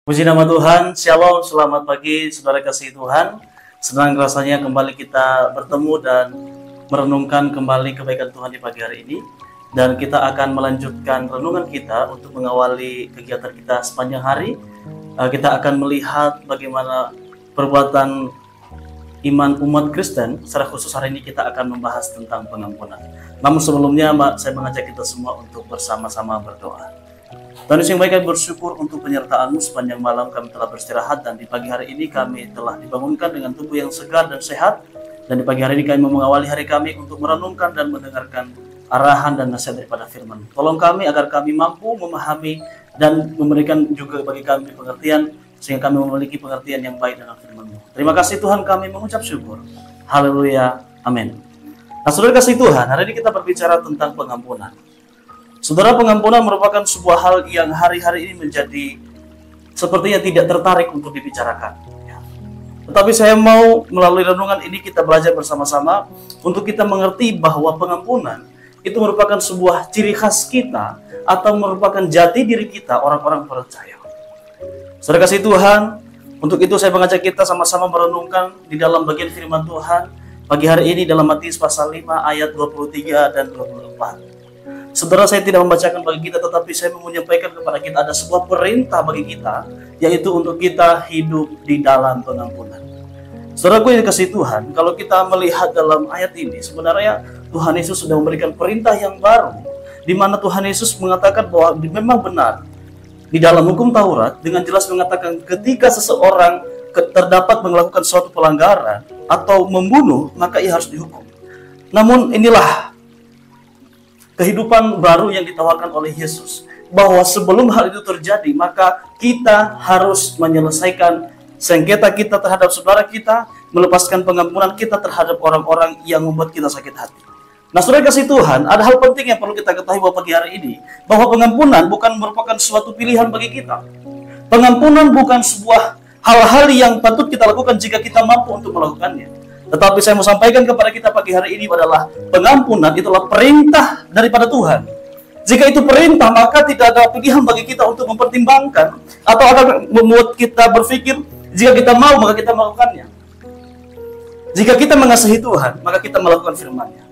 Puji nama Tuhan, Shalom, selamat pagi saudara kasih Tuhan. Senang rasanya kembali kita bertemu dan merenungkan kembali kebaikan Tuhan di pagi hari ini. Dan kita akan melanjutkan renungan kita untuk mengawali kegiatan kita sepanjang hari. Kita akan melihat bagaimana perbuatan iman umat Kristen. Secara khusus hari ini kita akan membahas tentang pengampunan. Namun sebelumnya saya mengajak kita semua untuk bersama-sama berdoa. Tuhan Yesus yang baik, kami bersyukur untuk penyertaan-Mu sepanjang malam kami telah beristirahat, dan di pagi hari ini kami telah dibangunkan dengan tubuh yang segar dan sehat. Dan di pagi hari ini kami mengawali hari kami untuk merenungkan dan mendengarkan arahan dan nasihat daripada firman. Tolong kami agar kami mampu memahami dan memberikan juga bagi kami pengertian, sehingga kami memiliki pengertian yang baik dalam firman-Mu. Terima kasih Tuhan, kami mengucap syukur. Haleluya, amin. Nah saudara kasih Tuhan, hari ini kita berbicara tentang pengampunan. Saudara, pengampunan merupakan sebuah hal yang hari-hari ini menjadi sepertinya tidak tertarik untuk dibicarakan. Tetapi saya mau melalui renungan ini kita belajar bersama-sama untuk kita mengerti bahwa pengampunan itu merupakan sebuah ciri khas kita atau merupakan jati diri kita orang-orang percaya. Saudara kasih Tuhan, untuk itu saya mengajak kita sama-sama merenungkan di dalam bagian firman Tuhan pagi hari ini dalam Matius pasal 5 ayat 23 dan 24. Saudara, saya tidak membacakan bagi kita, tetapi saya mau menyampaikan kepada kita ada sebuah perintah bagi kita, yaitu untuk kita hidup di dalam pengampunan. Saudaraku yang dikasihi Tuhan, kalau kita melihat dalam ayat ini, sebenarnya Tuhan Yesus sudah memberikan perintah yang baru, di mana Tuhan Yesus mengatakan bahwa memang benar di dalam hukum Taurat dengan jelas mengatakan ketika seseorang terdapat melakukan suatu pelanggaran atau membunuh, maka ia harus dihukum. Namun inilah kehidupan baru yang ditawarkan oleh Yesus, bahwa sebelum hal itu terjadi, maka kita harus menyelesaikan sengketa kita terhadap saudara kita, melepaskan pengampunan kita terhadap orang-orang yang membuat kita sakit hati. Nah, saudara kasih Tuhan, ada hal penting yang perlu kita ketahui bahwa pagi hari ini, bahwa pengampunan bukan merupakan suatu pilihan bagi kita. Pengampunan bukan sebuah hal-hal yang patut kita lakukan jika kita mampu untuk melakukannya. Tetapi saya mau sampaikan kepada kita pagi hari ini adalah pengampunan itulah perintah daripada Tuhan. Jika itu perintah, maka tidak ada pilihan bagi kita untuk mempertimbangkan atau akan membuat kita berpikir jika kita mau maka kita melakukannya. Jika kita mengasihi Tuhan, maka kita melakukan firman-Nya.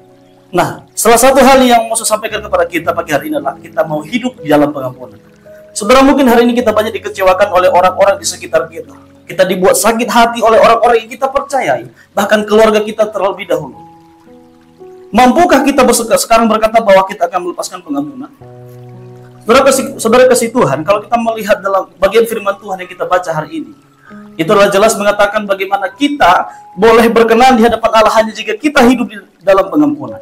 Nah, salah satu hal yang mau saya sampaikan kepada kita pagi hari ini adalah kita mau hidup di dalam pengampunan. Saudara, mungkin hari ini kita banyak dikecewakan oleh orang-orang di sekitar kita. Kita dibuat sakit hati oleh orang-orang yang kita percayai, bahkan keluarga kita terlebih dahulu. Mampukah kita sekarang berkata bahwa kita akan melepaskan pengampunan? Saudara kasih Tuhan, kalau kita melihat dalam bagian firman Tuhan yang kita baca hari ini, itu adalah jelas mengatakan bagaimana kita boleh berkenan di hadapan Allah hanya jika kita hidup di dalam pengampunan.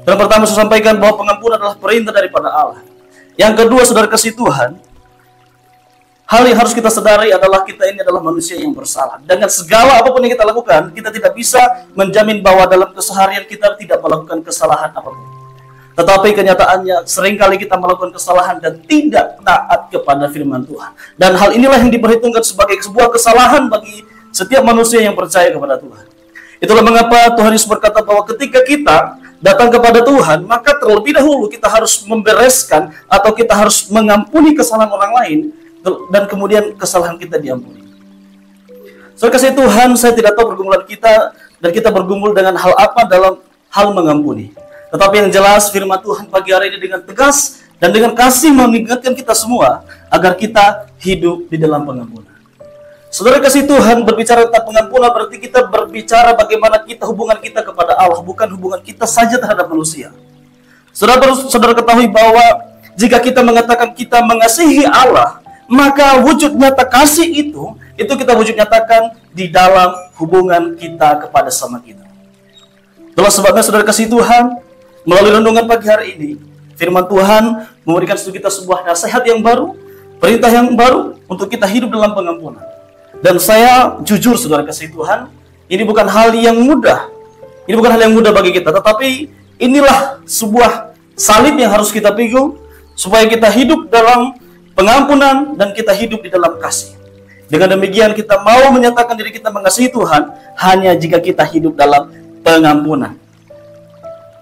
Dan pertama saya sampaikan bahwa pengampunan adalah perintah daripada Allah. Yang kedua, saudara kasih Tuhan, hal yang harus kita sadari adalah kita ini adalah manusia yang bersalah. Dengan segala apapun yang kita lakukan, kita tidak bisa menjamin bahwa dalam keseharian kita tidak melakukan kesalahan apapun. Tetapi kenyataannya seringkali kita melakukan kesalahan dan tidak taat kepada firman Tuhan. Dan hal inilah yang diperhitungkan sebagai sebuah kesalahan bagi setiap manusia yang percaya kepada Tuhan. Itulah mengapa Tuhan Yesus berkata bahwa ketika kita datang kepada Tuhan, maka terlebih dahulu kita harus membereskan atau kita harus mengampuni kesalahan orang lain, dan kemudian kesalahan kita diampuni. Saudara kasih Tuhan, saya tidak tahu pergumulan kita dan kita bergumul dengan hal apa dalam hal mengampuni. Tetapi yang jelas firman Tuhan pagi hari ini dengan tegas dan dengan kasih mengingatkan kita semua agar kita hidup di dalam pengampunan. Saudara kasih Tuhan, berbicara tentang pengampunan berarti kita berbicara bagaimana kita hubungan kita kepada Allah, bukan hubungan kita saja terhadap manusia. Saudara ketahui bahwa jika kita mengatakan kita mengasihi Allah, maka wujud nyata kasih itu kita wujud nyatakan di dalam hubungan kita kepada sama kita. Itulah sebabnya saudara kasih Tuhan, melalui renungan pagi hari ini, firman Tuhan memberikan kita sebuah nasihat yang baru, perintah yang baru untuk kita hidup dalam pengampunan. Dan saya jujur saudara kasih Tuhan, ini bukan hal yang mudah. Ini bukan hal yang mudah bagi kita, tetapi inilah sebuah salib yang harus kita pikul supaya kita hidup dalam pengampunan dan kita hidup di dalam kasih. Dengan demikian kita mau menyatakan diri kita mengasihi Tuhan hanya jika kita hidup dalam pengampunan.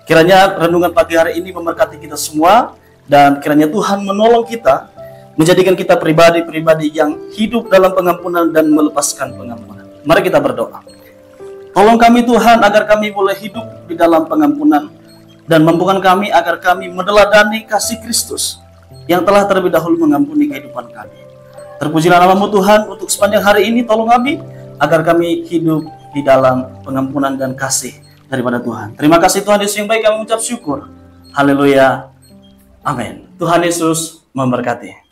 Kiranya renungan pagi hari ini memberkati kita semua, dan kiranya Tuhan menolong kita menjadikan kita pribadi-pribadi yang hidup dalam pengampunan dan melepaskan pengampunan. Mari kita berdoa. Tolong kami Tuhan agar kami boleh hidup di dalam pengampunan, dan mampukan kami agar kami meneladani kasih Kristus yang telah terlebih dahulu mengampuni kehidupan kami. Terpujilah nama-Mu Tuhan untuk sepanjang hari ini. Tolong kami agar kami hidup di dalam pengampunan dan kasih daripada Tuhan. Terima kasih Tuhan Yesus yang baik, kami mengucap syukur. Haleluya. Amin. Tuhan Yesus memberkati.